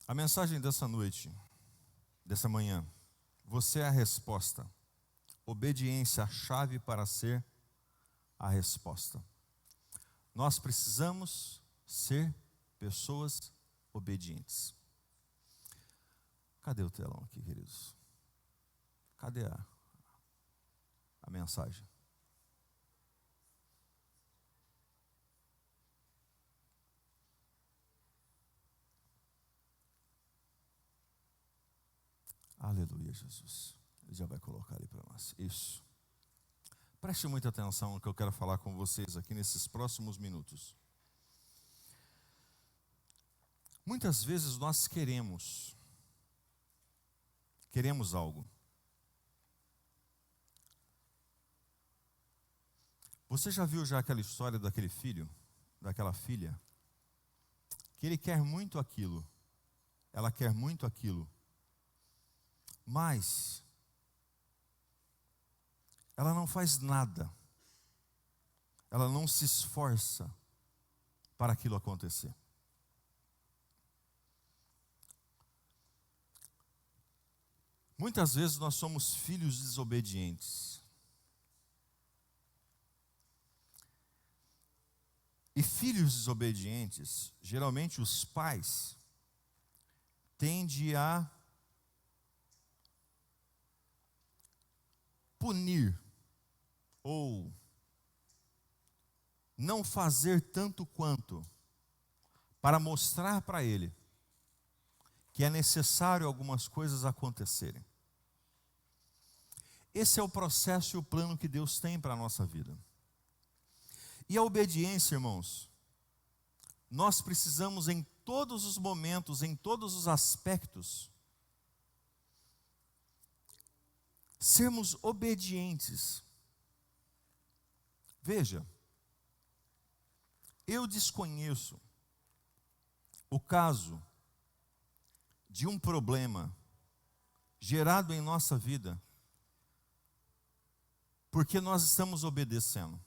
A mensagem dessa noite, dessa manhã, você é a resposta. Obediência, a chave para ser a resposta. Nós precisamos ser pessoas obedientes. Cadê o telão aqui, queridos? Cadê a mensagem? Aleluia, Jesus. Ele já vai colocar ali para nós. Isso. Preste muita atenção no que eu quero falar com vocês aqui nesses próximos minutos. Muitas vezes nós queremos algo. Você já viu aquela história daquele filho, daquela filha, que ele quer muito aquilo, ela quer muito aquilo, mas ela não faz nada, ela não se esforça para aquilo acontecer. Muitas vezes nós somos filhos desobedientes. E filhos desobedientes, geralmente os pais, tendem a punir ou não fazer tanto quanto para mostrar para ele que é necessário algumas coisas acontecerem. Esse é o processo e o plano que Deus tem para a nossa vida. E a obediência, irmãos, nós precisamos em todos os momentos, em todos os aspectos, sermos obedientes. Veja, eu desconheço o caso de um problema gerado em nossa vida porque nós estamos obedecendo.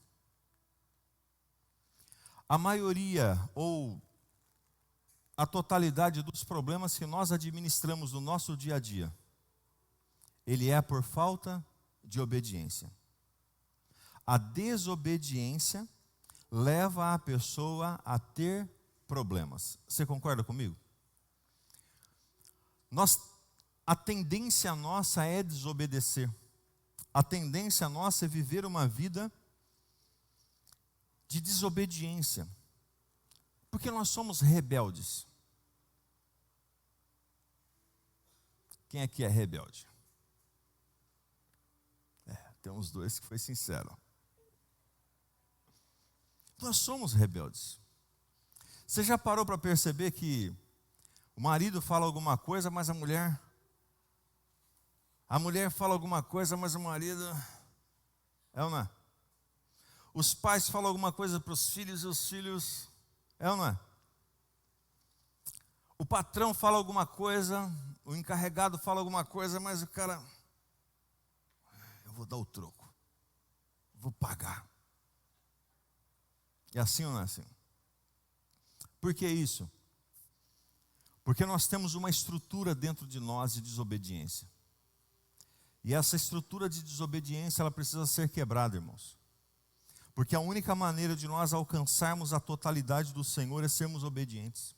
A maioria ou a totalidade dos problemas que nós administramos no nosso dia a dia, ele é por falta de obediência. A desobediência leva a pessoa a ter problemas. Você concorda comigo? A tendência nossa é desobedecer. A tendência nossa é viver uma vida de desobediência. Porque nós somos rebeldes. Quem aqui é rebelde? Tem uns dois que foi sincero. Nós somos rebeldes. Você já parou para perceber que o marido fala alguma coisa, mas a mulher fala alguma coisa, mas o marido é ou não é? Os pais falam alguma coisa para os filhos e os filhos é ou não é? O patrão fala alguma coisa, o encarregado fala alguma coisa, mas o cara, eu vou dar o troco, vou pagar. É assim ou não é assim? Por que isso? Porque nós temos uma estrutura dentro de nós de desobediência. E essa estrutura de desobediência, ela precisa ser quebrada, irmãos. Porque a única maneira de nós alcançarmos a totalidade do Senhor é sermos obedientes.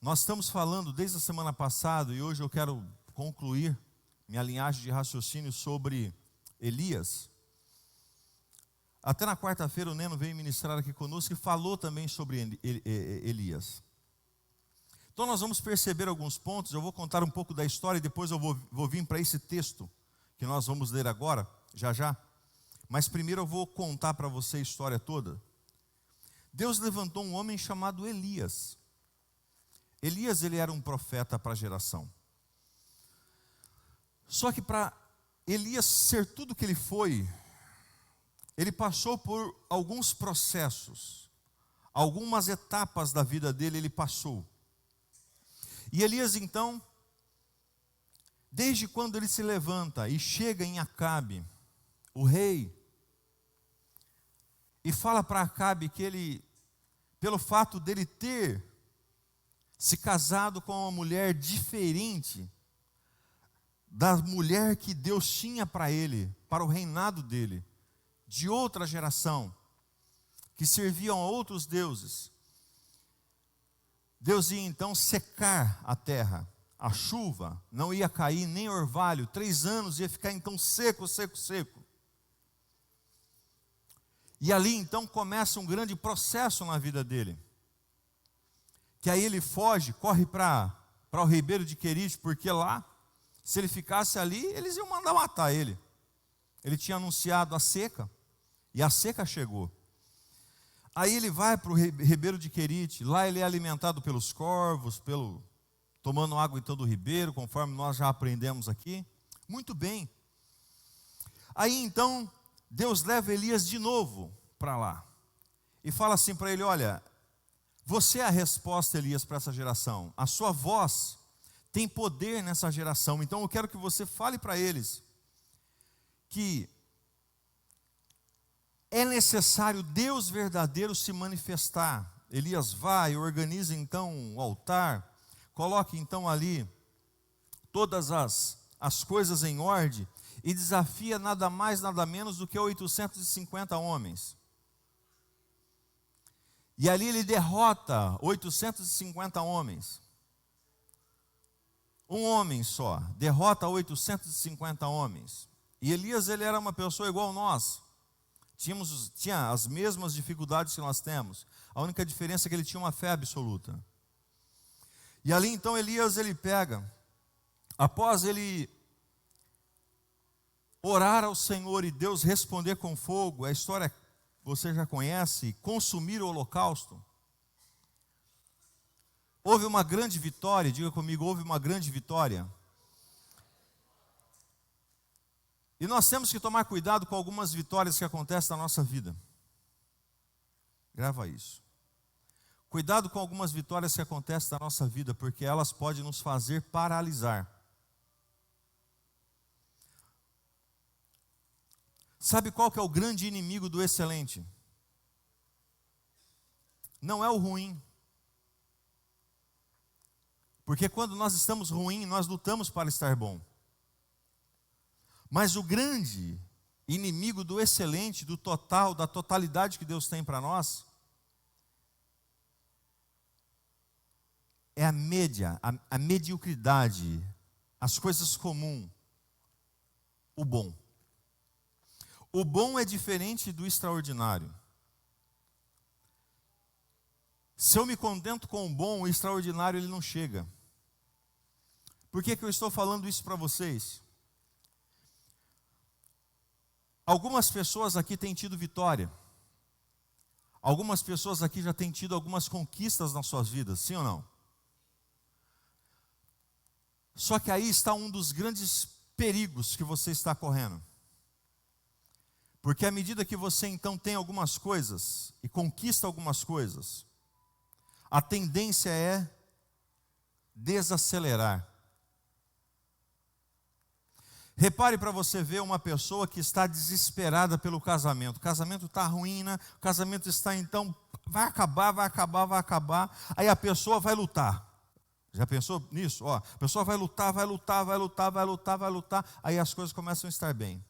Nós estamos falando desde a semana passada, e hoje eu quero concluir minha linhagem de raciocínio sobre Elias. Até na quarta-feira o Neno veio ministrar aqui conosco e falou também sobre Elias. Então nós vamos perceber alguns pontos, eu vou contar um pouco da história e depois eu vou vir para esse texto que nós vamos ler agora, já. Mas primeiro eu vou contar para você a história toda. Deus levantou um homem chamado Elias. Elias, ele era um profeta para a geração. Só que para Elias ser tudo que ele foi, ele passou por alguns processos, algumas etapas da vida dele ele passou. E Elias então, desde quando ele se levanta e chega em Acabe, o rei, e fala para Acabe que ele, pelo fato dele ter se casado com uma mulher diferente da mulher que Deus tinha para ele, para o reinado dele, de outra geração, que serviam a outros deuses. Deus ia então secar a terra, a chuva não ia cair nem orvalho, 3 anos ia ficar então seco, seco, seco. E ali então começa um grande processo na vida dele, que aí ele foge, corre para o ribeiro de Querite, porque lá, se ele ficasse ali, eles iam mandar matar ele. Ele tinha anunciado a seca, e a seca chegou. Aí ele vai para o ribeiro de Querite, lá ele é alimentado pelos corvos, tomando água então do ribeiro, conforme nós já aprendemos aqui. Muito bem. Aí então, Deus leva Elias de novo para lá, e fala assim para ele: olha, você é a resposta, Elias, para essa geração, a sua voz tem poder nessa geração, então eu quero que você fale para eles, que é necessário Deus verdadeiro se manifestar. Elias vai, organiza então o altar, coloque então ali todas as coisas em ordem, e desafia nada mais, nada menos do que 850 homens. E ali ele derrota 850 homens. Um homem só, derrota 850 homens. E Elias, ele era uma pessoa igual a nós. Tinha as mesmas dificuldades que nós temos. A única diferença é que ele tinha uma fé absoluta. E ali então Elias, ele pega, após ele orar ao Senhor e Deus responder com fogo, a história você já conhece, consumir o holocausto. Houve uma grande vitória, diga comigo, houve uma grande vitória. E nós temos que tomar cuidado com algumas vitórias que acontecem na nossa vida. Grava isso. Cuidado com algumas vitórias que acontecem na nossa vida, porque elas podem nos fazer paralisar. Sabe qual que é o grande inimigo do excelente? Não é o ruim. Porque quando nós estamos ruins, nós lutamos para estar bom. Mas o grande inimigo do excelente, do total, da totalidade que Deus tem para nós, é a média, a mediocridade, as coisas comuns, o bom. O bom é diferente do extraordinário. Se eu me contento com o bom, o extraordinário ele não chega. Por que eu estou falando isso para vocês? Algumas pessoas aqui têm tido vitória. Algumas pessoas aqui já têm tido algumas conquistas nas suas vidas, sim ou não? Só que aí está um dos grandes perigos que você está correndo. Porque à medida que você então tem algumas coisas e conquista algumas coisas, a tendência é desacelerar. Repare para você ver uma pessoa que está desesperada pelo casamento. O casamento está ruim, né? O casamento está então, vai acabar, vai acabar, vai acabar. Aí a pessoa vai lutar. Já pensou nisso? Ó, a pessoa vai lutar, vai lutar, vai lutar, vai lutar, vai lutar. Aí as coisas começam a estar bem.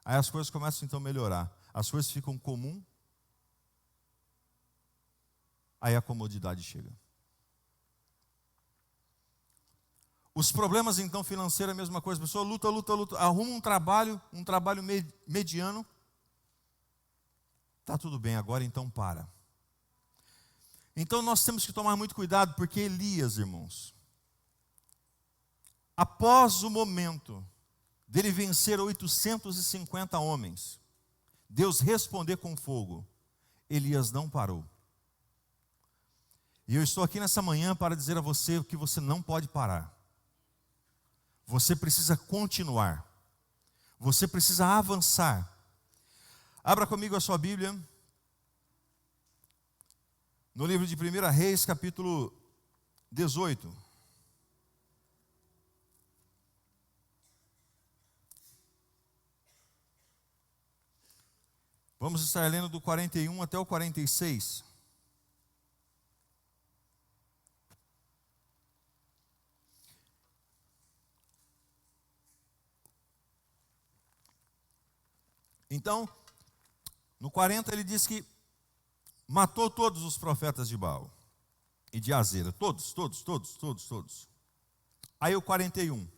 Aí as coisas começam então a melhorar. As coisas ficam comum. Aí a comodidade chega. Os problemas então financeiros é a mesma coisa. A pessoa luta, luta, luta, arruma um trabalho mediano. Está tudo bem, agora então para. Então nós temos que tomar muito cuidado, porque Elias, irmãos, após o momento dele vencer 850 homens, Deus responder com fogo, Elias não parou. E eu estou aqui nessa manhã para dizer a você que você não pode parar. Você precisa continuar. Você precisa avançar. Abra comigo a sua Bíblia. No livro de 1 Reis, capítulo 18. Vamos estar lendo do 41 até o 46. Então, no 40 ele diz que matou todos os profetas de Baal e de Azera, todos. Aí o 41.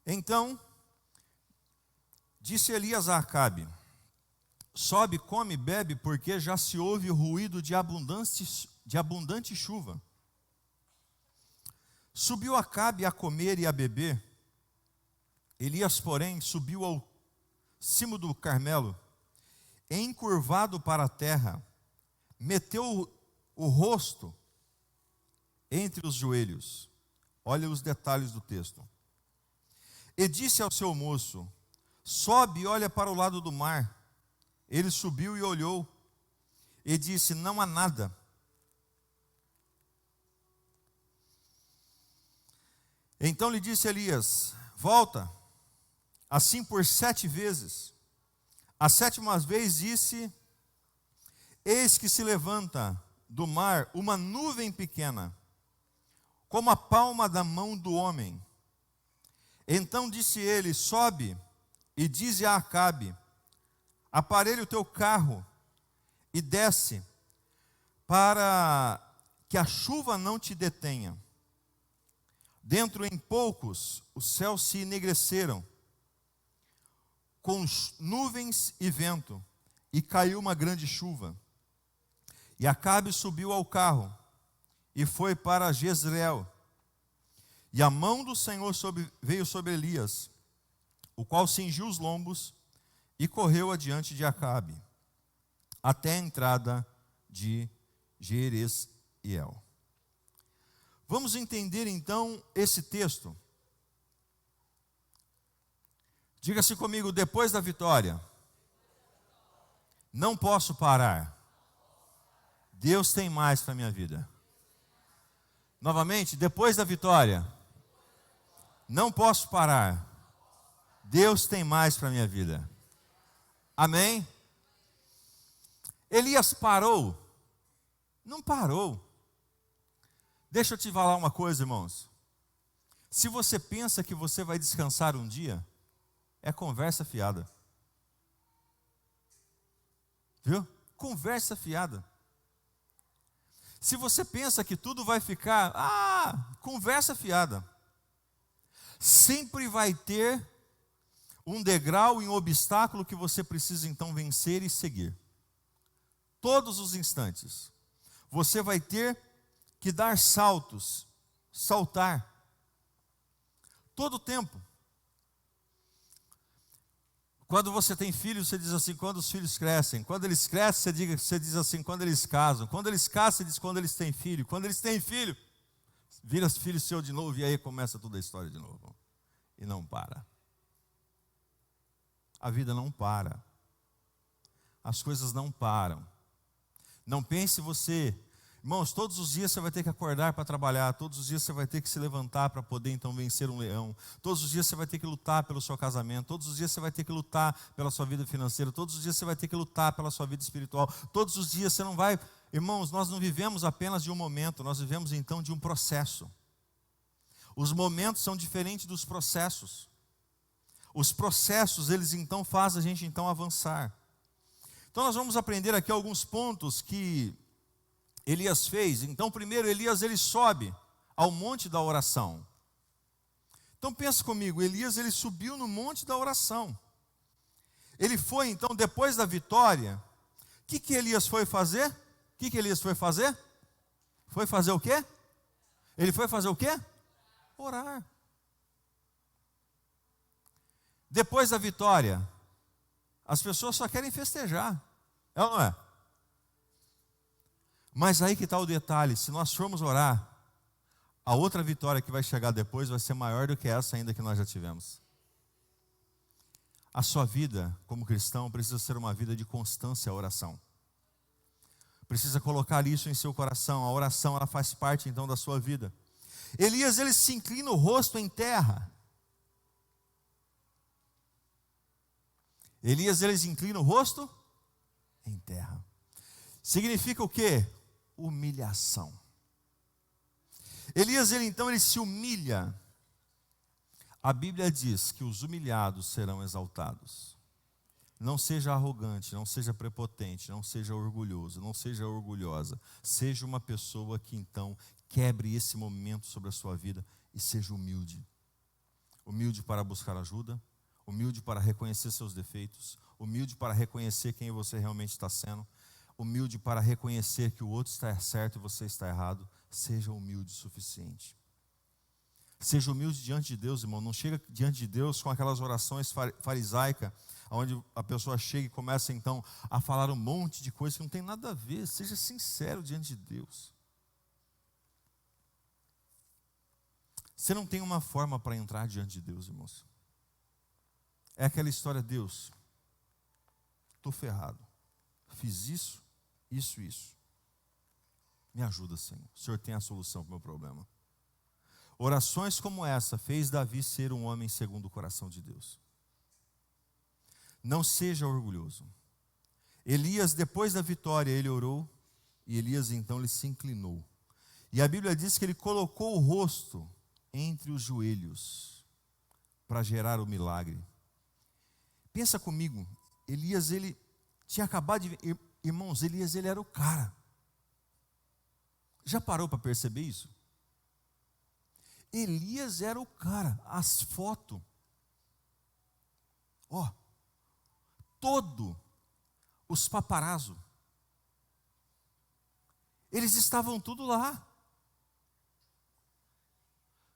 Então, disse Elias a Acabe: sobe, come e bebe, porque já se ouve o ruído de abundante chuva. Subiu Acabe a comer e a beber. Elias, porém, subiu ao cimo do Carmelo, encurvado para a terra, meteu o rosto entre os joelhos. Olha os detalhes do texto. E disse ao seu moço: sobe e olha para o lado do mar. Ele subiu e olhou, e disse: não há nada. Então lhe disse Elias: volta, assim por 7 vezes. A 7ª vez disse: eis que se levanta do mar uma nuvem pequena, como a palma da mão do homem. Então disse ele: sobe e dize a Acabe: aparelha o teu carro e desce, para que a chuva não te detenha. Dentro em poucos os céus se enegreceram, com nuvens e vento, e caiu uma grande chuva. E Acabe subiu ao carro e foi para Jezreel. E a mão do Senhor veio sobre Elias, o qual cingiu os lombos e correu adiante de Acabe, até a entrada de Jezreel. Vamos entender então esse texto. Diga-se comigo: depois da vitória, não posso parar. Deus tem mais para a minha vida. Novamente, depois da vitória, não posso parar. Deus tem mais para a minha vida. Amém? Elias parou? Não parou. Deixa eu te falar uma coisa, irmãos. Se você pensa que você vai descansar um dia, é conversa fiada. Viu? Conversa fiada. Se você pensa que tudo vai ficar, conversa fiada. Sempre vai ter um degrau e um obstáculo que você precisa então vencer e seguir. Todos os instantes. Você vai ter que dar saltos, saltar. Todo o tempo. Quando você tem filhos, você diz assim: quando os filhos crescem. Quando eles crescem, você diz assim: quando eles casam. Quando eles casam, você diz: quando eles têm filho. Quando eles têm filho, vira filho seu de novo, e aí começa toda a história de novo. E não para. A vida não para. As coisas não param. Não pense você... Irmãos, todos os dias você vai ter que acordar para trabalhar, todos os dias você vai ter que se levantar para poder então vencer um leão, todos os dias você vai ter que lutar pelo seu casamento, todos os dias você vai ter que lutar pela sua vida financeira, todos os dias você vai ter que lutar pela sua vida espiritual, todos os dias você não vai... Irmãos, nós não vivemos apenas de um momento, nós vivemos então de um processo. Os momentos são diferentes dos processos. Os processos, eles então fazem a gente então avançar. Então nós vamos aprender aqui alguns pontos que Elias fez. Então, primeiro, Elias ele sobe ao monte da oração. Então, pensa comigo, Elias ele subiu no monte da oração. Ele foi, então, depois da vitória, o que Elias foi fazer? O que Elias foi fazer? Foi fazer o quê? Ele foi fazer o quê? Orar. Depois da vitória, as pessoas só querem festejar. É ou não é? Mas aí que está o detalhe: se nós formos orar, a outra vitória que vai chegar depois vai ser maior do que essa ainda que nós já tivemos. A sua vida como cristão precisa ser uma vida de constância à oração. Precisa colocar isso em seu coração. A oração, ela faz parte então da sua vida. Elias, ele se inclina o rosto em terra. Elias, ele se inclina o rosto em terra. Significa o quê? Humilhação. Elias, ele se humilha. A Bíblia diz que os humilhados serão exaltados. Não seja arrogante, não seja prepotente, não seja orgulhoso, não seja orgulhosa. Seja uma pessoa que então quebre esse momento sobre a sua vida e seja humilde. Humilde para buscar ajuda, humilde para reconhecer seus defeitos, humilde para reconhecer quem você realmente está sendo, humilde para reconhecer que o outro está certo e você está errado. Seja humilde o suficiente. Seja humilde diante de Deus, irmão. Não chega diante de Deus com aquelas orações farisaicas, onde a pessoa chega e começa então a falar um monte de coisas que não tem nada a ver. Seja sincero diante de Deus. Você não tem uma forma para entrar diante de Deus, irmãos. É aquela história: Deus, estou ferrado, fiz isso, isso. Me ajuda, Senhor. O Senhor tem a solução para o meu problema. Orações como essa fez Davi ser um homem segundo o coração de Deus. Não seja orgulhoso. Elias, depois da vitória, ele orou, e Elias então ele se inclinou. E a Bíblia diz que ele colocou o rosto entre os joelhos para gerar o milagre. Pensa comigo, Elias, ele tinha acabado de... Irmãos, Elias, ele era o cara. Já parou para perceber isso? Elias era o cara. As fotos, todo os paparazzo, eles estavam tudo lá.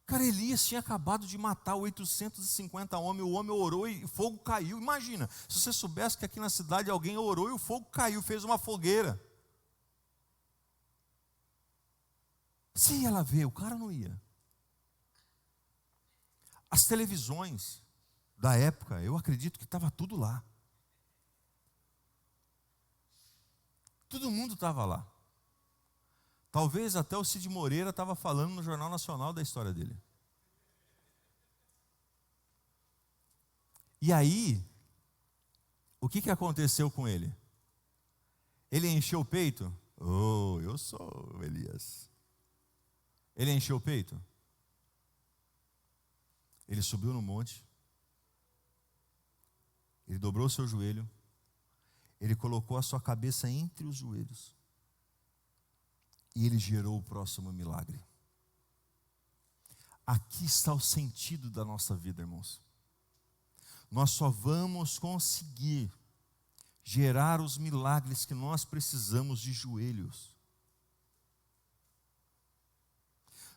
Cara, Elias tinha acabado de matar 850 homens, o homem orou e fogo caiu. Imagina, se você soubesse que aqui na cidade alguém orou e o fogo caiu, fez uma fogueira. Você ia lá ver, o cara não ia. As televisões da época, eu acredito que estava tudo lá. Todo mundo estava lá. Talvez até o Cid Moreira estava falando no Jornal Nacional da história dele. E aí, o que aconteceu com ele? Ele encheu o peito? Oh, eu sou Elias. Ele encheu o peito? Ele subiu no monte, ele dobrou o seu joelho, ele colocou a sua cabeça entre os joelhos, e ele gerou o próximo milagre. Aqui está o sentido da nossa vida, irmãos. Nós só vamos conseguir gerar os milagres que nós precisamos de joelhos.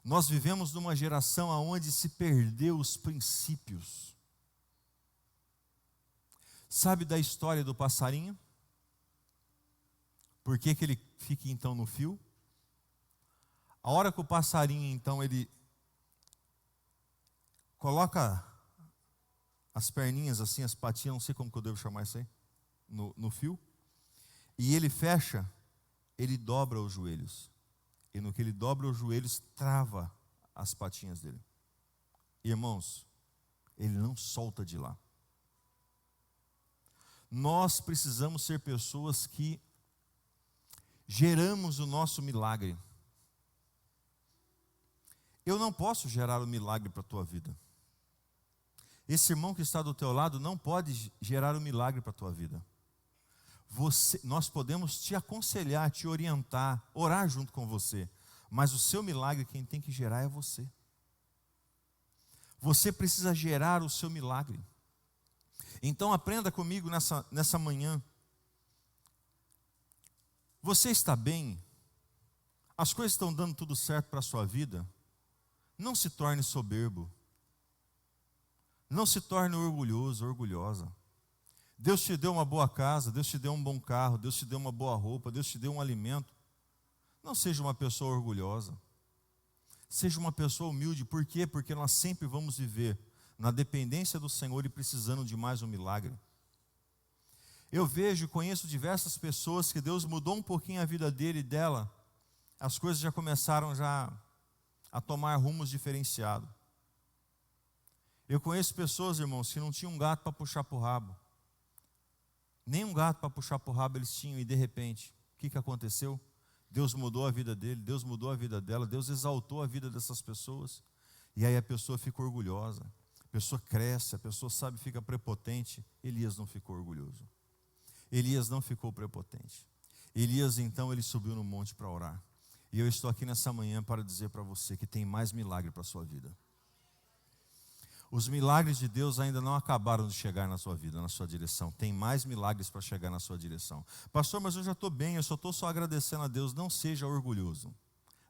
Nós vivemos numa geração onde se perdeu os princípios. Sabe da história do passarinho? Por que ele fica então no fio? A hora que o passarinho então ele coloca as perninhas assim, as patinhas, não sei como que eu devo chamar isso aí, no fio, e ele fecha, ele dobra os joelhos. E no que ele dobra os joelhos, trava as patinhas dele. Irmãos, ele não solta de lá. Nós precisamos ser pessoas que geramos o nosso milagre. Eu não posso gerar o milagre para a tua vida. Esse irmão que está do teu lado não pode gerar o milagre para a tua vida. Nós podemos te aconselhar, te orientar, orar junto com você, mas o seu milagre quem tem que gerar é você. Você precisa gerar o seu milagre. Então aprenda comigo nessa manhã. Você está bem? As coisas estão dando tudo certo para a sua vida? Não se torne soberbo. Não se torne orgulhoso, orgulhosa. Deus te deu uma boa casa, Deus te deu um bom carro, Deus te deu uma boa roupa, Deus te deu um alimento. Não seja uma pessoa orgulhosa. Seja uma pessoa humilde. Por quê? Porque nós sempre vamos viver na dependência do Senhor e precisando de mais um milagre. Eu vejo e conheço diversas pessoas que Deus mudou um pouquinho a vida dele e dela. As coisas já começaram a tomar rumos diferenciados. Eu conheço pessoas, irmãos, que não tinham um gato para puxar para o rabo. Nem um gato para puxar para o rabo eles tinham, e de repente, o que aconteceu? Deus mudou a vida dele, Deus mudou a vida dela, Deus exaltou a vida dessas pessoas, e aí a pessoa fica orgulhosa. pessoa cresce, a pessoa sabe, fica prepotente. Elias não ficou orgulhoso. Elias não ficou prepotente. Elias, então, ele subiu no monte para orar. E eu estou aqui nessa manhã para dizer para você que tem mais milagre para a sua vida. Os milagres de Deus ainda não acabaram de chegar na sua vida, na sua direção. Tem mais milagres para chegar na sua direção. Pastor, mas eu já estou bem, eu só estou agradecendo a Deus. Não seja orgulhoso.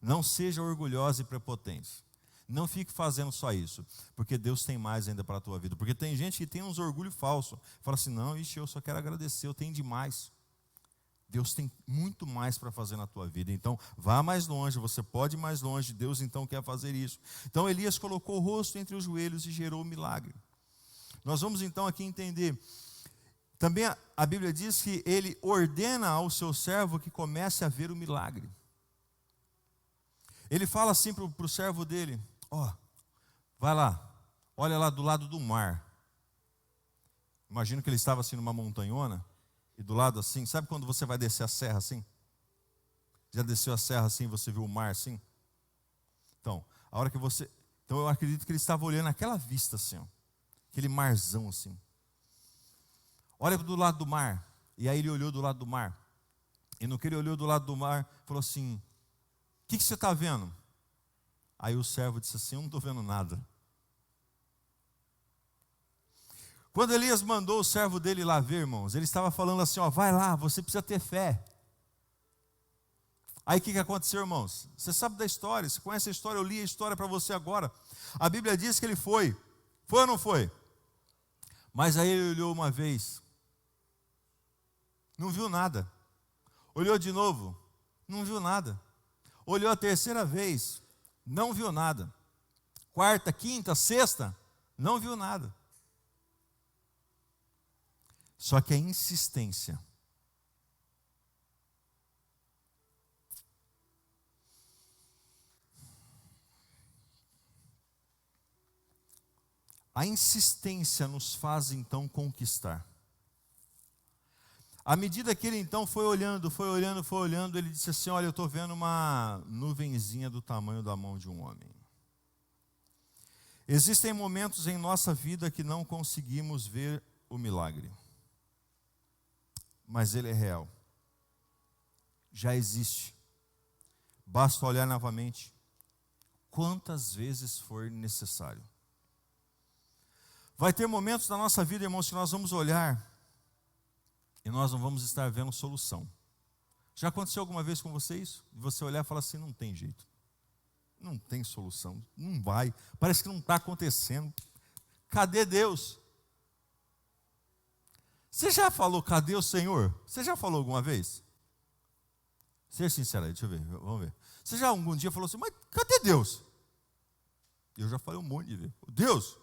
Não seja orgulhoso e prepotente. Não fique fazendo só isso, porque Deus tem mais ainda para a tua vida. Porque tem gente que tem uns orgulho falso. Fala assim, não, ixi, eu só quero agradecer, eu tenho demais. Deus tem muito mais para fazer na tua vida. Então, vá mais longe, você pode ir mais longe. Deus então quer fazer isso. Então, Elias colocou o rosto entre os joelhos e gerou o milagre. Nós vamos então aqui entender. Também a Bíblia diz que ele ordena ao seu servo que comece a ver o milagre. Ele fala assim para o servo dele, vai lá, olha lá do lado do mar. Imagino que ele estava assim numa montanhona. E do lado assim, sabe quando você vai descer a serra assim? Já desceu a serra assim, você viu o mar assim? Então, a hora que você... Então eu acredito que ele estava olhando aquela vista assim, aquele marzão assim. Olha do lado do mar. E aí ele olhou do lado do mar. E no que ele olhou do lado do mar, falou assim, o que você está vendo? Aí o servo disse assim, eu não estou vendo nada. Quando Elias mandou o servo dele lá ver, irmãos, ele estava falando assim, vai lá, você precisa ter fé. Aí o que aconteceu, irmãos? Você sabe da história, você conhece a história, eu li a história para você agora. A Bíblia diz que ele foi ou não foi? Mas aí ele olhou uma vez, não viu nada. Olhou de novo, não viu nada. Olhou a terceira vez, não viu nada. Quarta, quinta, sexta, não viu nada. Só que a insistência. A insistência nos faz então conquistar. À medida que ele então foi olhando, ele disse assim, olha, eu estou vendo uma nuvenzinha do tamanho da mão de um homem. Existem momentos em nossa vida que não conseguimos ver o milagre. Mas ele é real. Já existe. Basta olhar novamente. Quantas vezes for necessário. Vai ter momentos na nossa vida, irmãos, que nós vamos olhar e nós não vamos estar vendo solução. Já aconteceu alguma vez com você isso? Você olhar e falar assim, não tem jeito. Não tem solução. Não vai. Parece que não está acontecendo. Cadê Deus? Você já falou, cadê o Senhor? Você já falou alguma vez? Seja sincero aí, deixa eu ver, vamos ver. Você já algum dia falou assim, mas cadê Deus? Eu já falei um monte de vezes. Deus,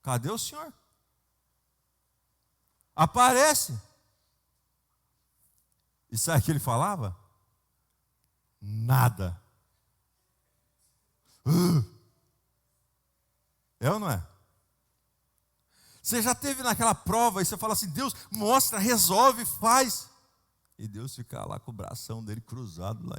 cadê o Senhor? Aparece. E sabe o que ele falava? Nada. É ou não é? Você já teve naquela prova e você fala assim, Deus, mostra, resolve, faz. E Deus fica lá com o bração dele cruzado lá.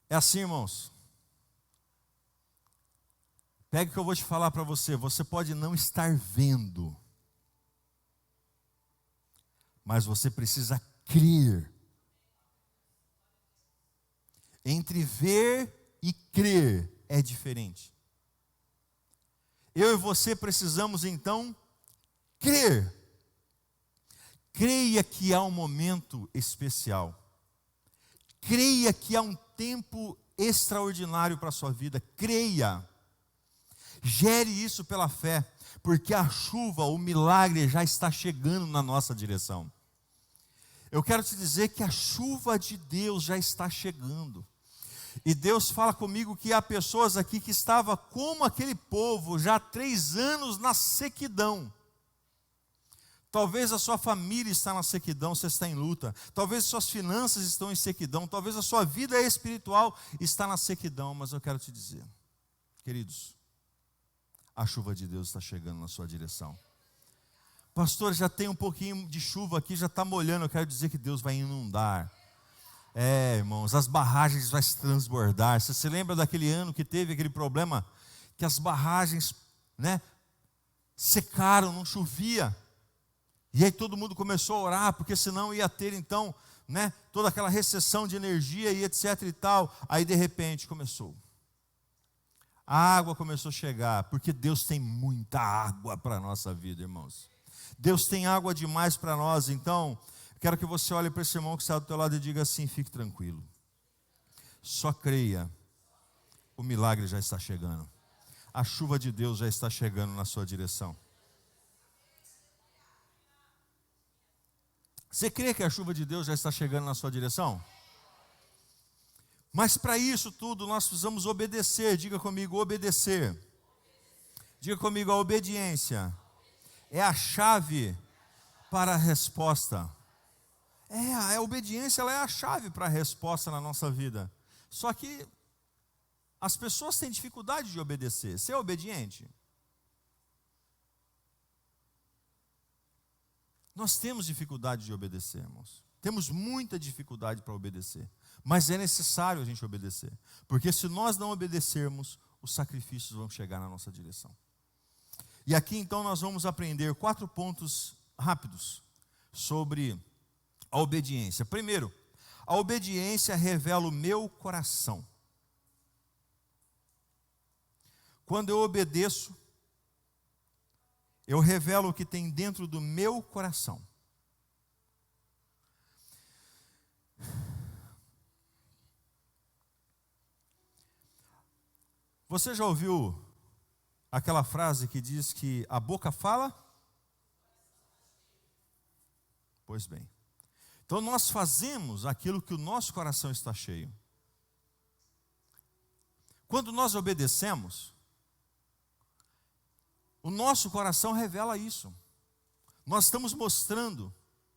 É assim, irmãos. Pega o que eu vou te falar para você. Você pode não estar vendo, mas você precisa crer. Entre ver e crer é diferente. Eu e você precisamos então crer. Creia que há um momento especial. Creia que há um tempo extraordinário para a sua vida. Creia. Gere isso pela fé, porque a chuva, o milagre já está chegando na nossa direção. Eu quero te dizer que a chuva de Deus já está chegando. E Deus fala comigo que há pessoas aqui que estavam como aquele povo, já há 3 anos na sequidão. Talvez a sua família está na sequidão, você está em luta. Talvez suas finanças estão em sequidão. Talvez a sua vida espiritual está na sequidão. Mas eu quero te dizer, queridos, a chuva de Deus está chegando na sua direção. Pastor, já tem um pouquinho de chuva aqui, já está molhando. Eu quero dizer que Deus vai inundar. Irmãos, as barragens vão se transbordar. Você se lembra daquele ano que teve aquele problema? Que as barragens, secaram, não chovia. E aí todo mundo começou a orar, porque senão ia ter então, toda aquela recessão de energia e etc e tal. Aí de repente começou. A água começou a chegar, porque Deus tem muita água para a nossa vida, irmãos. Deus tem água demais para nós, então, quero que você olhe para esse irmão que está do teu lado e diga assim: fique tranquilo. Só creia, o milagre já está chegando. A chuva de Deus já está chegando na sua direção. Você crê que a chuva de Deus já está chegando na sua direção? Mas para isso tudo nós precisamos obedecer. Diga comigo, obedecer. Diga comigo, a obediência é a chave para a resposta. A obediência ela é a chave para a resposta na nossa vida. Só que as pessoas têm dificuldade de obedecer. Ser obediente. Nós temos dificuldade de obedecer, irmãos. Temos muita dificuldade para obedecer. Mas é necessário a gente obedecer. Porque se nós não obedecermos, os sacrifícios vão chegar na nossa direção. E aqui então nós vamos aprender 4 pontos rápidos sobre a obediência. Primeiro, a obediência revela o meu coração. Quando eu obedeço, eu revelo o que tem dentro do meu coração. Você já ouviu aquela frase que diz que a boca fala? Pois bem. Então nós fazemos aquilo que o nosso coração está cheio. Quando nós obedecemos, o nosso coração revela isso. Nós estamos mostrando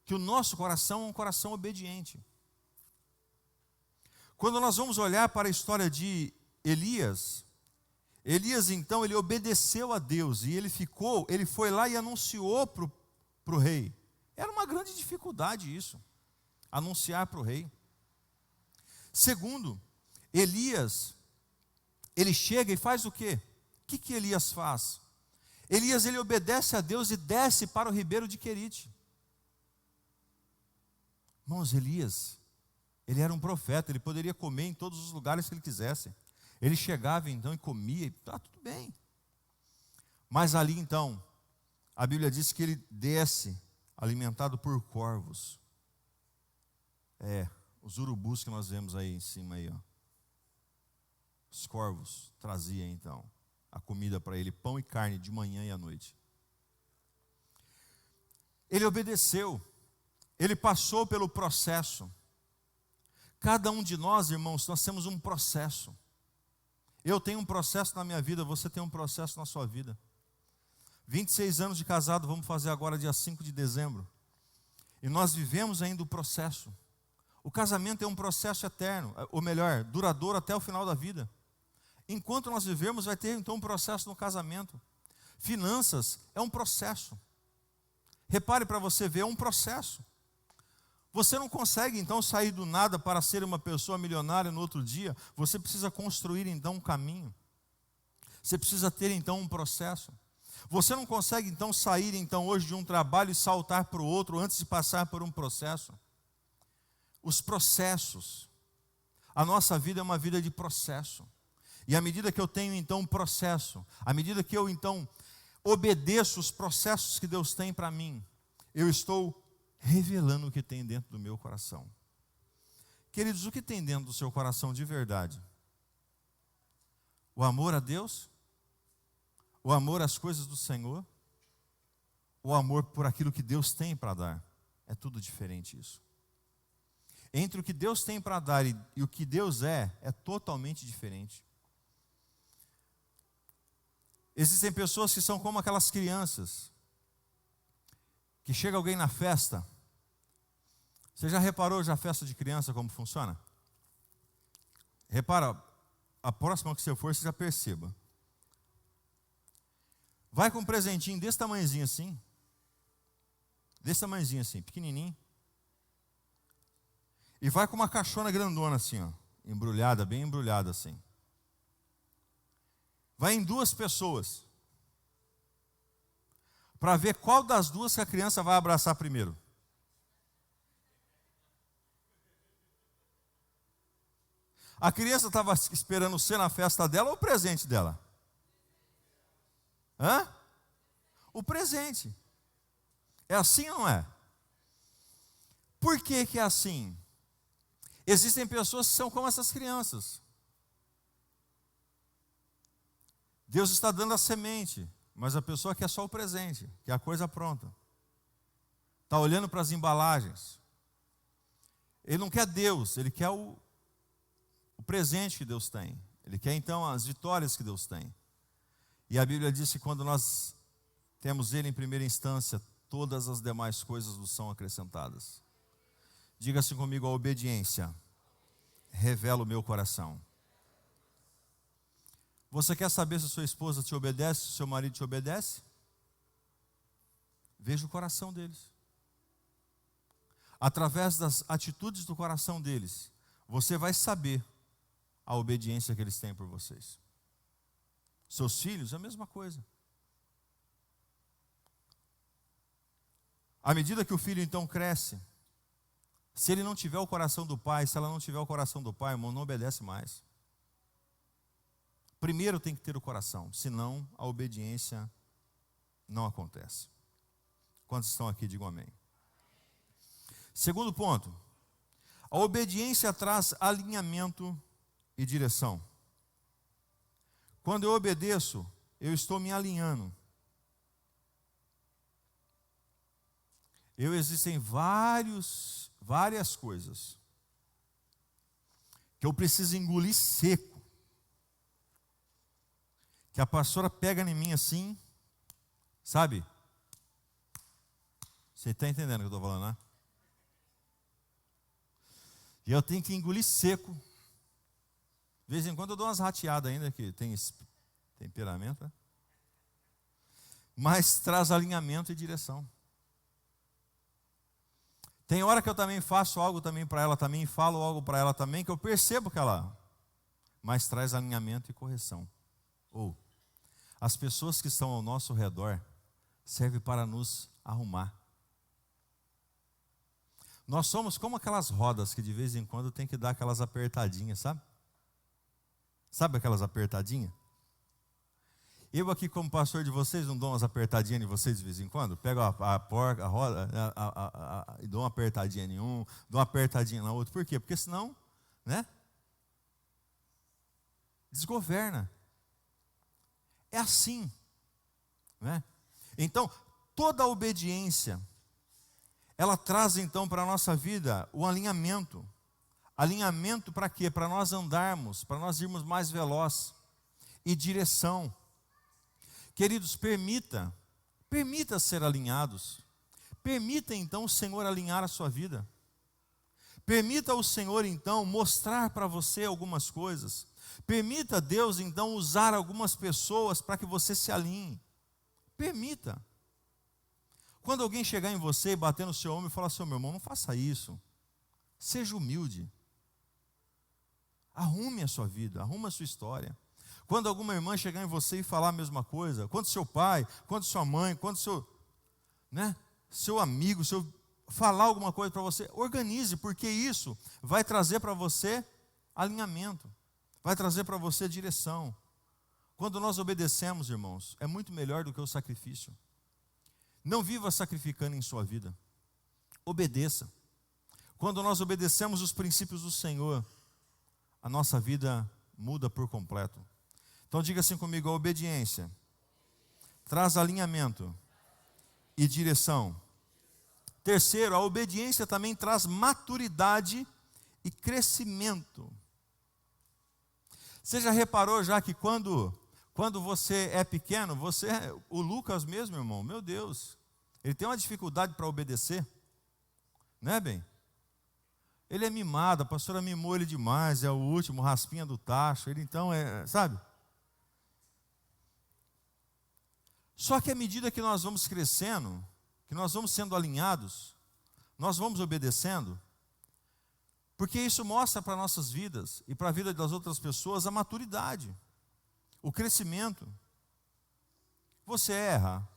que o nosso coração é um coração obediente. Quando nós vamos olhar para a história de Elias então, ele obedeceu a Deus e ele foi lá e anunciou para o rei. Era uma grande dificuldade isso, anunciar para o rei. Segundo, Elias, ele chega e faz o quê? O que Elias faz? Elias, ele obedece a Deus e desce para o ribeiro de Querite. Irmãos, Elias, ele era um profeta, ele poderia comer em todos os lugares que ele quisesse. Ele chegava então e comia, e tudo bem. Mas ali então, a Bíblia diz que ele desce alimentado por corvos. Os urubus que nós vemos aí em cima aí, ó. Os corvos traziam então a comida para ele, pão e carne de manhã e à noite. Ele obedeceu, ele passou pelo processo. Cada um de nós, irmãos, nós temos um processo. Eu tenho um processo na minha vida, você tem um processo na sua vida. 26 anos de casado, vamos fazer agora dia 5 de dezembro. E nós vivemos ainda o processo. O casamento é um processo eterno, ou melhor, duradouro até o final da vida. Enquanto nós vivemos, vai ter então um processo no casamento. Finanças é um processo. Repare para você ver, é um processo. Você não consegue então sair do nada para ser uma pessoa milionária no outro dia. Você precisa construir então um caminho. Você precisa ter então um processo. Você não consegue então sair então hoje de um trabalho e saltar para o outro antes de passar por um processo. Os processos. A nossa vida é uma vida de processo. E à medida que eu tenho então um processo, à medida que eu então obedeço os processos que Deus tem para mim, eu estou revelando o que tem dentro do meu coração. Queridos, o que tem dentro do seu coração de verdade? O amor a Deus? O amor às coisas do Senhor? O amor por aquilo que Deus tem para dar? É tudo diferente isso. Entre o que Deus tem para dar e o que Deus é totalmente diferente. Existem pessoas que são como aquelas crianças, que chega alguém na festa. Você já reparou a festa de criança como funciona? Repara, a próxima que você for, você já perceba. Vai com um presentinho desse tamanhozinho assim. desse tamanhozinho assim, pequenininho. E vai com uma caixona grandona assim, ó, embrulhada, bem embrulhada assim. Vai em 2 pessoas, para ver qual das 2 que a criança vai abraçar primeiro. A criança estava esperando ser na festa dela ou o presente dela? Hã? O presente. É assim ou não é? Por que que é assim? Existem pessoas que são como essas crianças. Deus está dando a semente, mas a pessoa quer só o presente, quer a coisa pronta. Está olhando para as embalagens. Ele não quer Deus, ele quer o presente que Deus tem. Ele quer então as vitórias que Deus tem. E a Bíblia diz que quando nós temos Ele em primeira instância, todas as demais coisas nos são acrescentadas. Diga assim comigo: a obediência revela o meu coração. Você quer saber se a sua esposa te obedece, se o seu marido te obedece? Veja o coração deles. Através das atitudes do coração deles, você vai saber a obediência que eles têm por vocês. Seus filhos, é a mesma coisa. À medida que o filho então cresce, se ele não tiver o coração do pai, se ela não tiver o coração do pai, irmão, não obedece mais. Primeiro tem que ter o coração, senão a obediência não acontece. Quantos estão aqui, digam amém. Segundo ponto, a obediência traz alinhamento e direção. Quando eu obedeço, eu estou me alinhando. Existem várias coisas que eu preciso engolir seco. Que a pastora pega em mim assim, sabe? Você está entendendo o que eu estou falando, né? E eu tenho que engolir seco. De vez em quando eu dou umas rateadas ainda, que tem esse temperamento, né? Mas traz alinhamento e direção. Tem hora que eu também faço algo também para ela também, falo algo para ela também, que eu percebo que ela... Mas traz alinhamento e correção. As pessoas que estão ao nosso redor servem para nos arrumar. Nós somos como aquelas rodas que de vez em quando tem que dar aquelas apertadinhas, sabe? Sabe aquelas apertadinhas? Eu aqui como pastor de vocês não dou umas apertadinhas em vocês de vez em quando? Pego a roda e dou uma apertadinha em um, dou uma apertadinha na outra. Por quê? Porque senão, né? Desgoverna. É assim, né? Então, toda a obediência, ela traz então para a nossa vida o alinhamento. Alinhamento para quê? Para nós andarmos, para nós irmos mais veloz. E direção. Queridos, permita ser alinhados. Permita então o Senhor alinhar a sua vida. Permita o Senhor então mostrar para você algumas coisas. Permita Deus então usar algumas pessoas para que você se alinhe. Permita. Quando alguém chegar em você e bater no seu ombro e falar assim: meu irmão, não faça isso. Seja humilde. Arrume a sua vida, arrume a sua história. Quando alguma irmã chegar em você e falar a mesma coisa, quando seu pai, quando sua mãe, quando seu amigo, falar alguma coisa para você, organize, porque isso vai trazer para você alinhamento, vai trazer para você direção. Quando nós obedecemos, irmãos, é muito melhor do que o sacrifício. Não viva sacrificando em sua vida. Obedeça. Quando nós obedecemos os princípios do Senhor, a nossa vida muda por completo. Então diga assim comigo: a obediência traz alinhamento e direção. Terceiro, a obediência também traz maturidade e crescimento. Você já reparou já que quando você é pequeno, o Lucas mesmo, irmão, meu Deus, ele tem uma dificuldade para obedecer, não é bem? Ele é mimado, a pastora mimou ele demais, é o último, raspinha do tacho, ele então sabe? Só que à medida que nós vamos crescendo, que nós vamos sendo alinhados, nós vamos obedecendo, porque isso mostra para nossas vidas e para a vida das outras pessoas a maturidade, o crescimento. Você erra?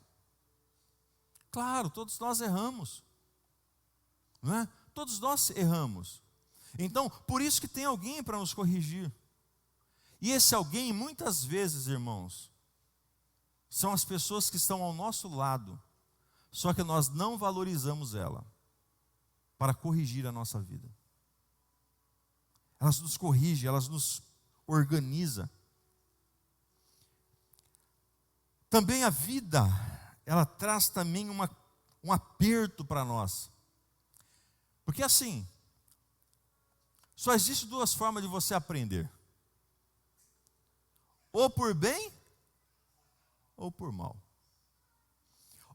Claro, todos nós erramos, não é? Todos nós erramos. Então, por isso que tem alguém para nos corrigir. E esse alguém, muitas vezes, irmãos, são as pessoas que estão ao nosso lado, só que nós não valorizamos ela para corrigir a nossa vida. Elas nos corrigem, elas nos organizam. Também a vida, ela traz também um aperto para nós. Porque assim, só existe duas formas de você aprender. Ou por bem, ou por mal.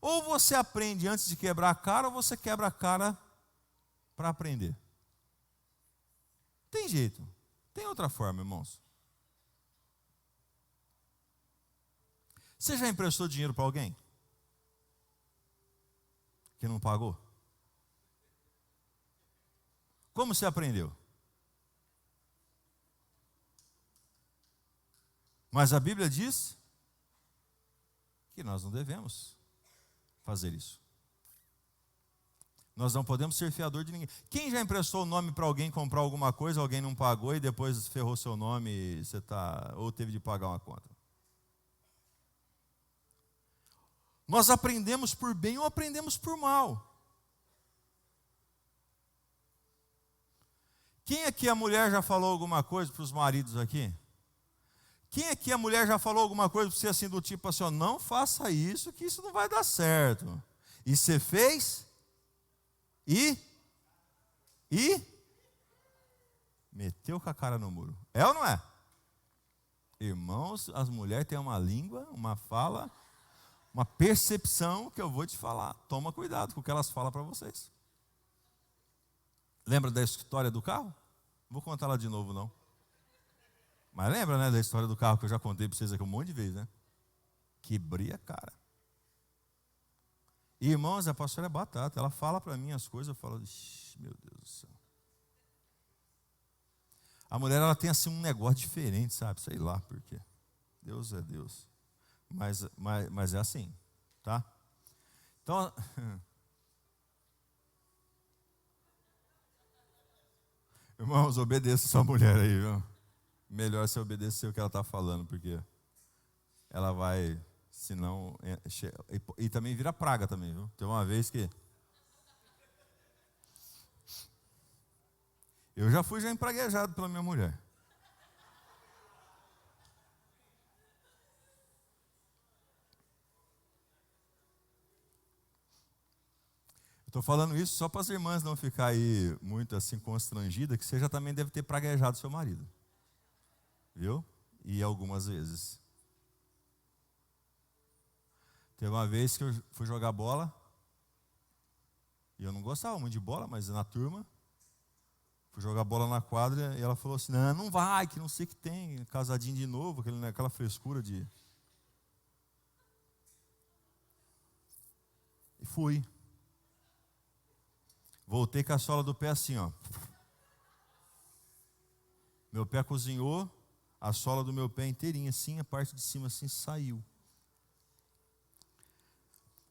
Ou você aprende antes de quebrar a cara, ou você quebra a cara para aprender. Tem jeito. Tem outra forma, irmãos. Você já emprestou dinheiro para alguém que não pagou? Como você aprendeu? Mas a Bíblia diz que nós não devemos fazer isso. Nós não podemos ser fiador de ninguém. Quem já emprestou o nome para alguém comprar alguma coisa, alguém não pagou e depois ferrou seu nome e você ou teve de pagar uma conta? Nós aprendemos por bem ou aprendemos por mal. Quem aqui a mulher já falou alguma coisa para os maridos aqui? Quem aqui a mulher já falou alguma coisa para você assim do tipo assim, ó, não faça isso que isso não vai dar certo. E você fez? E meteu com a cara no muro. É ou não é? Irmãos, as mulheres têm uma língua, uma fala, uma percepção que eu vou te falar. Toma cuidado com o que elas falam para vocês. Lembra da história do carro? Não vou contar ela de novo, não. Mas lembra, né, da história do carro que eu já contei para vocês aqui um monte de vezes, né? Quebrei a cara. E, irmãos, a pastora é batata. Ela fala para mim as coisas, eu falo, meu Deus do céu. A mulher, ela tem assim um negócio diferente, sabe? Sei lá por quê. Deus é Deus. Mas é assim, tá? Então, irmãos, obedeça sua mulher aí, viu? Melhor você obedecer o que ela está falando, porque ela vai, senão, e também vira praga também, viu? Tem uma vez que eu já fui empraguejado pela minha mulher. Estou falando isso só para as irmãs não ficar aí muito assim constrangidas, que você já também deve ter praguejado seu marido. Viu? E algumas vezes. Teve uma vez que eu fui jogar bola, e eu não gostava muito de bola, mas na turma, fui jogar bola na quadra, e ela falou assim, não vai, que não sei o que tem, casadinho de novo, aquela frescura de... E fui. Voltei com a sola do pé assim, ó. Meu pé cozinhou, a sola do meu pé inteirinha assim, a parte de cima assim saiu.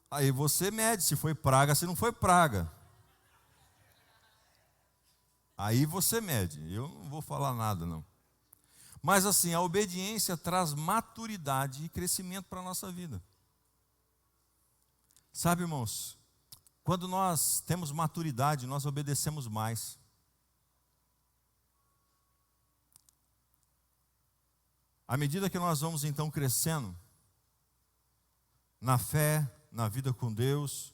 Aí você mede se foi praga, se não foi praga. Aí você mede. Eu não vou falar nada, não. Mas assim, a obediência traz maturidade e crescimento para a nossa vida. Sabe, irmãos, quando nós temos maturidade, nós obedecemos mais. À medida que nós vamos então crescendo, na fé, na vida com Deus,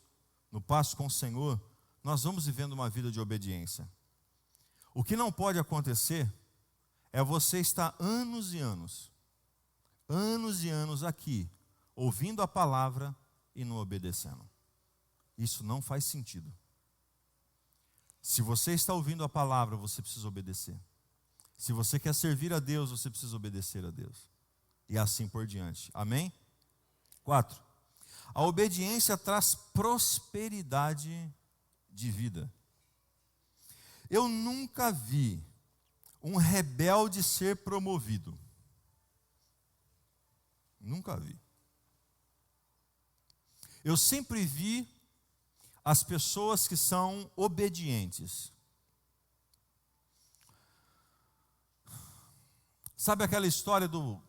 no passo com o Senhor, nós vamos vivendo uma vida de obediência. O que não pode acontecer é você estar anos e anos aqui, ouvindo a palavra e não obedecendo. Isso não faz sentido. Se você está ouvindo a palavra, você precisa obedecer. Se você quer servir a Deus, você precisa obedecer a Deus. E assim por diante. Amém? 4. A obediência traz prosperidade de vida. Eu nunca vi um rebelde ser promovido. Nunca vi. Eu sempre vi as pessoas que são obedientes. Sabe aquela história do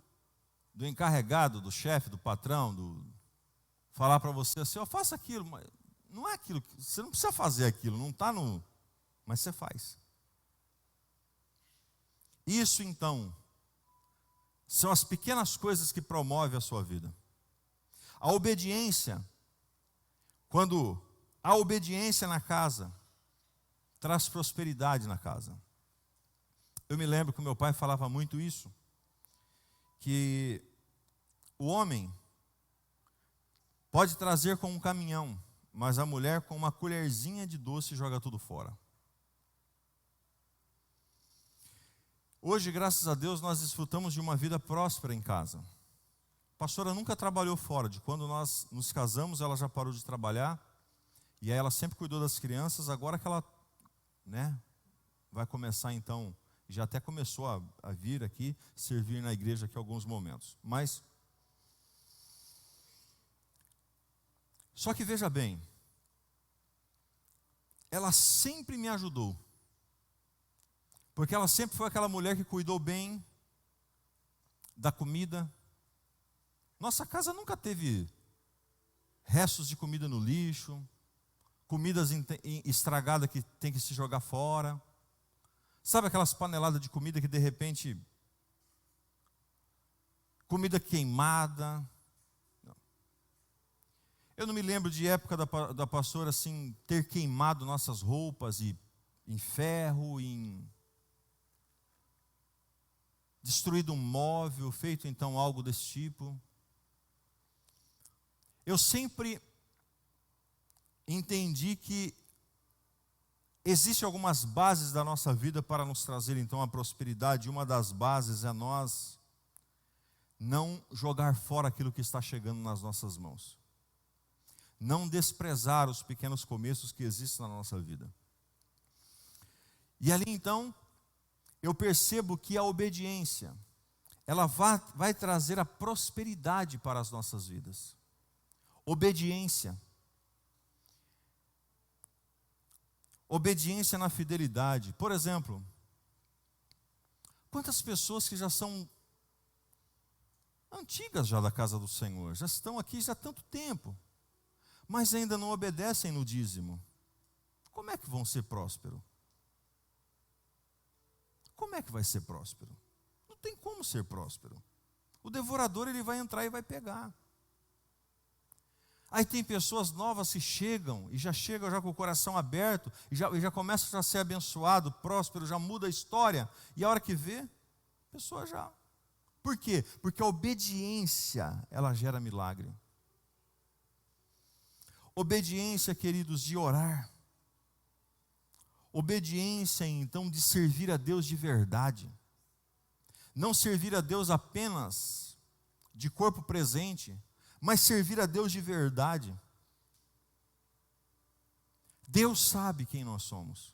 encarregado, do chefe, do patrão, falar para você assim, ó, faça aquilo, mas não é aquilo, você não precisa fazer aquilo, não está no... Mas você faz. Isso então, são as pequenas coisas que promovem a sua vida. A obediência, quando a obediência na casa, traz prosperidade na casa. Eu me lembro que o meu pai falava muito isso, que o homem pode trazer com um caminhão, mas a mulher com uma colherzinha de doce joga tudo fora. Hoje, graças a Deus, nós desfrutamos de uma vida próspera em casa. A pastora nunca trabalhou fora, de quando nós nos casamos, ela já parou de trabalhar, e aí ela sempre cuidou das crianças, agora que ela, vai começar então, já até começou a vir aqui, servir na igreja aqui alguns momentos. Mas, só que veja bem, ela sempre me ajudou. Porque ela sempre foi aquela mulher que cuidou bem da comida. Nossa casa nunca teve restos de comida no lixo, comidas estragadas que tem que se jogar fora. Sabe aquelas paneladas de comida que de repente, comida queimada. Não. Eu não me lembro de época da pastora assim, ter queimado nossas roupas em ferro, destruído um móvel, feito então algo desse tipo. Eu sempre entendi que existem algumas bases da nossa vida para nos trazer então a prosperidade. Uma das bases é nós não jogar fora aquilo que está chegando nas nossas mãos. Não desprezar os pequenos começos que existem na nossa vida. E ali então, eu percebo que a obediência, ela vai trazer a prosperidade para as nossas vidas. Obediência. Obediência na fidelidade. Por exemplo, quantas pessoas que já são antigas já da casa do Senhor, já estão aqui já há tanto tempo, mas ainda não obedecem no dízimo. Como é que vão ser prósperos? Como é que vai ser próspero? Não tem como ser próspero. O devorador ele vai entrar e vai pegar. Aí tem pessoas novas que chegam e já chegam já com o coração aberto e já começa a ser abençoado, próspero, já muda a história. E a hora que vê, a pessoa já. Por quê? Porque a obediência, ela gera milagre. Obediência, queridos, de orar. Obediência, então, de servir a Deus de verdade. Não servir a Deus apenas de corpo presente, mas servir a Deus de verdade. Deus sabe quem nós somos.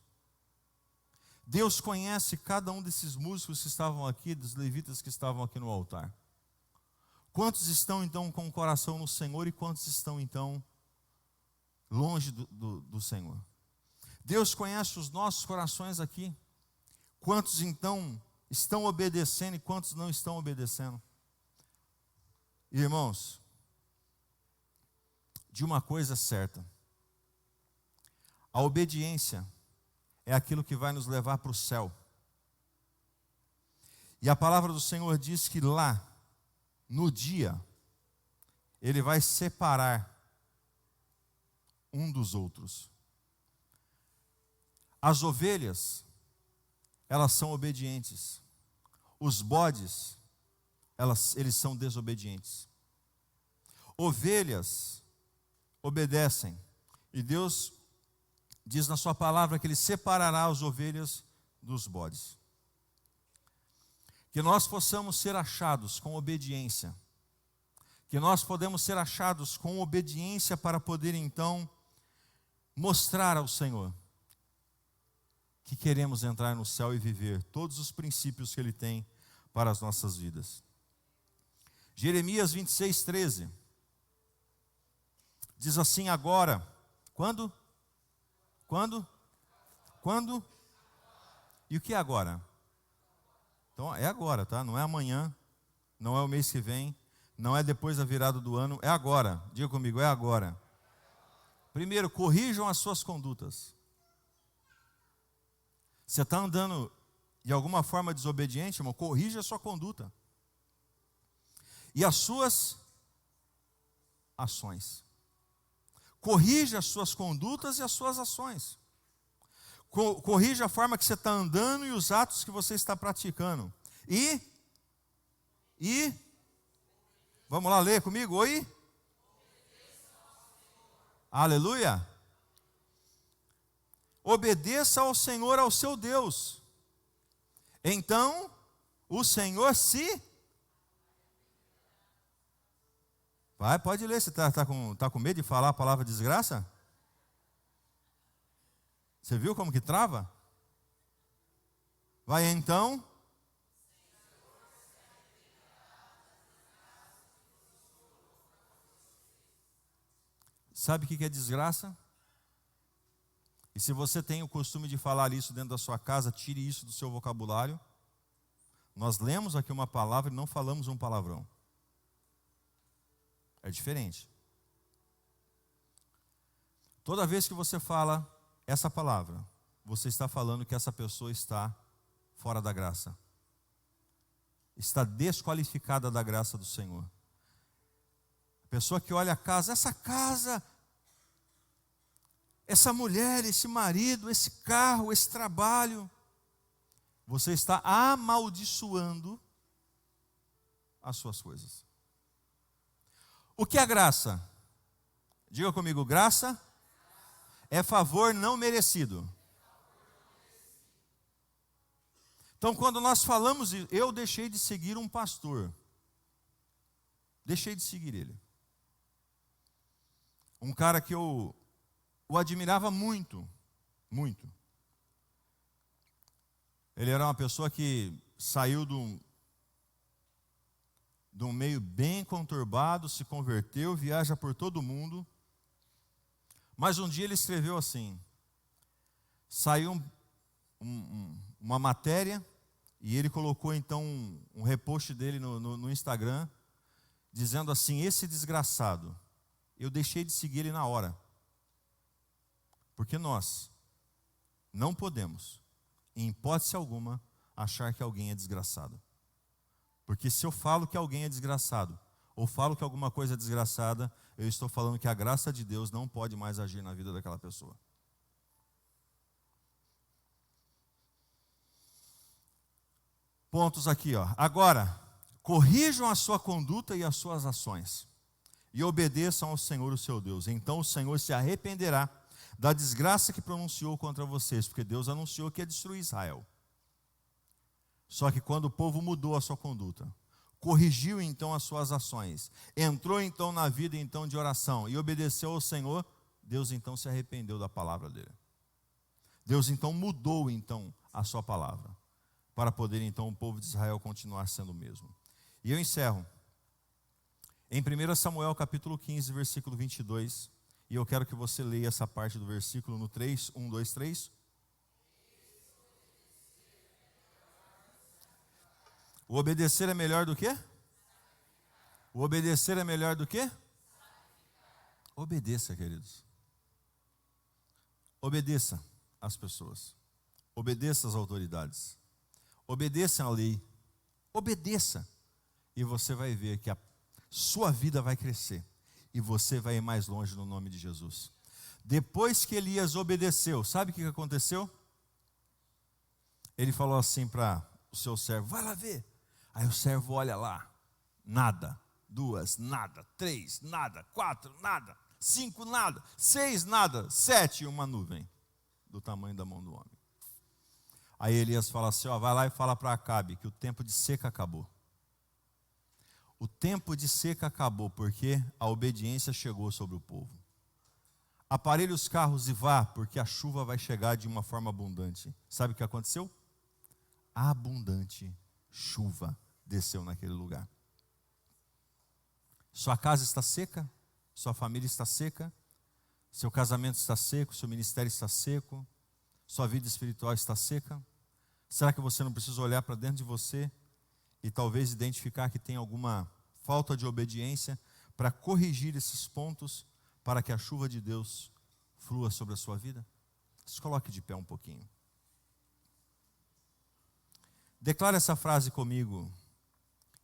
Deus conhece cada um desses músicos que estavam aqui, dos levitas que estavam aqui no altar. Quantos estão, então, com o coração no Senhor e quantos estão, então, longe do Senhor? Deus conhece os nossos corações aqui. Quantos então estão obedecendo e quantos não estão obedecendo? Irmãos, de uma coisa certa, a obediência é aquilo que vai nos levar para o céu. E a palavra do Senhor diz que lá, no dia, Ele vai separar um dos outros. As ovelhas, elas são obedientes. Os bodes, eles são desobedientes. Ovelhas obedecem. E Deus diz na sua palavra que Ele separará as ovelhas dos bodes. Que nós possamos ser achados com obediência. que nós podemos ser achados com obediência para poder então mostrar ao Senhor que queremos entrar no céu e viver todos os princípios que Ele tem para as nossas vidas. Jeremias 26, 13 diz assim: agora, quando? E o que é agora? Então é agora, tá? Não é amanhã, não é o mês que vem, não é depois da virada do ano, é agora. Diga comigo, é agora. Primeiro, corrijam as suas condutas. Você está andando de alguma forma desobediente, irmão? Corrija a sua conduta. E as suas ações. Corrija as suas condutas e as suas ações. Corrija a forma que você está andando e os atos que você está praticando. E vamos lá ler comigo? Oi? Aleluia. Obedeça ao Senhor, ao seu Deus. Então o Senhor se... Vai, pode ler. Você está com medo de falar a palavra desgraça? Você viu como que trava? Vai então. Sabe o que é desgraça? E se você tem o costume de falar isso dentro da sua casa, tire isso do seu vocabulário. Nós lemos aqui uma palavra e não falamos um palavrão. É diferente. Toda vez que você fala essa palavra, você está falando que essa pessoa está fora da graça. Está desqualificada da graça do Senhor. A pessoa que olha a casa, essa mulher, esse marido, esse carro, esse trabalho, você está amaldiçoando as suas coisas. O que é graça? Diga comigo, graça é favor não merecido. Então, quando nós falamos, eu deixei de seguir um pastor. Deixei de seguir ele. Um cara que eu o admirava muito, muito. Ele era uma pessoa que saiu de um meio bem conturbado, se converteu, viaja por todo o mundo. Mas um dia ele escreveu assim, saiu uma matéria, e ele colocou então um repost dele no Instagram, dizendo assim: esse desgraçado, eu deixei de seguir ele na hora. Porque nós não podemos, em hipótese alguma, achar que alguém é desgraçado. Porque se eu falo que alguém é desgraçado, ou falo que alguma coisa é desgraçada, eu estou falando que a graça de Deus não pode mais agir na vida daquela pessoa. Pontos aqui, ó. Agora, corrijam a sua conduta e as suas ações, e obedeçam ao Senhor, o seu Deus. Então o Senhor se arrependerá da desgraça que pronunciou contra vocês, porque Deus anunciou que ia destruir Israel. Só que quando o povo mudou a sua conduta, corrigiu então as suas ações, entrou então na vida então de oração e obedeceu ao Senhor, Deus então se arrependeu da palavra dele. Deus então mudou então a sua palavra, para poder então o povo de Israel continuar sendo o mesmo. E eu encerro em 1 Samuel capítulo 15, versículo 22, e eu quero que você leia essa parte do versículo no 3, 1, 2, 3. O obedecer é melhor do quê? O obedecer é melhor do quê? Obedeça, queridos. Obedeça às pessoas. Obedeça às autoridades. Obedeça à lei. Obedeça. E você vai ver que a sua vida vai crescer. E você vai ir mais longe no nome de Jesus. Depois que Elias obedeceu, sabe o que aconteceu? Ele falou assim para o seu servo: vai lá ver. Aí o servo olha lá, nada, 2, nada, 3, nada, 4, nada, 5, nada, 6, nada, 7, uma nuvem do tamanho da mão do homem. Aí Elias fala assim: ó, vai lá e fala para Acabe que o tempo de seca acabou. O tempo de seca acabou, porque a obediência chegou sobre o povo. Aparelhe os carros e vá, porque a chuva vai chegar de uma forma abundante. Sabe o que aconteceu? Abundante chuva desceu naquele lugar. Sua casa está seca, sua família está seca, seu casamento está seco, seu ministério está seco, sua vida espiritual está seca. Será que você não precisa olhar para dentro de você e talvez identificar que tem alguma falta de obediência para corrigir esses pontos para que a chuva de Deus flua sobre a sua vida? Se coloque de pé um pouquinho. Declare essa frase comigo,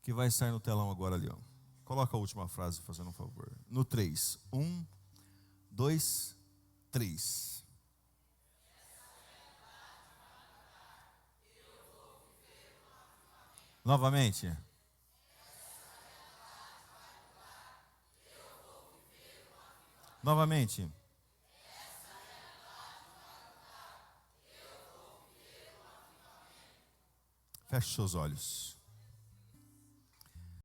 que vai sair no telão agora ali, ó. Coloca a última frase, fazendo um favor. No 3. 1, 2, 3. Novamente. Novamente. Feche seus olhos.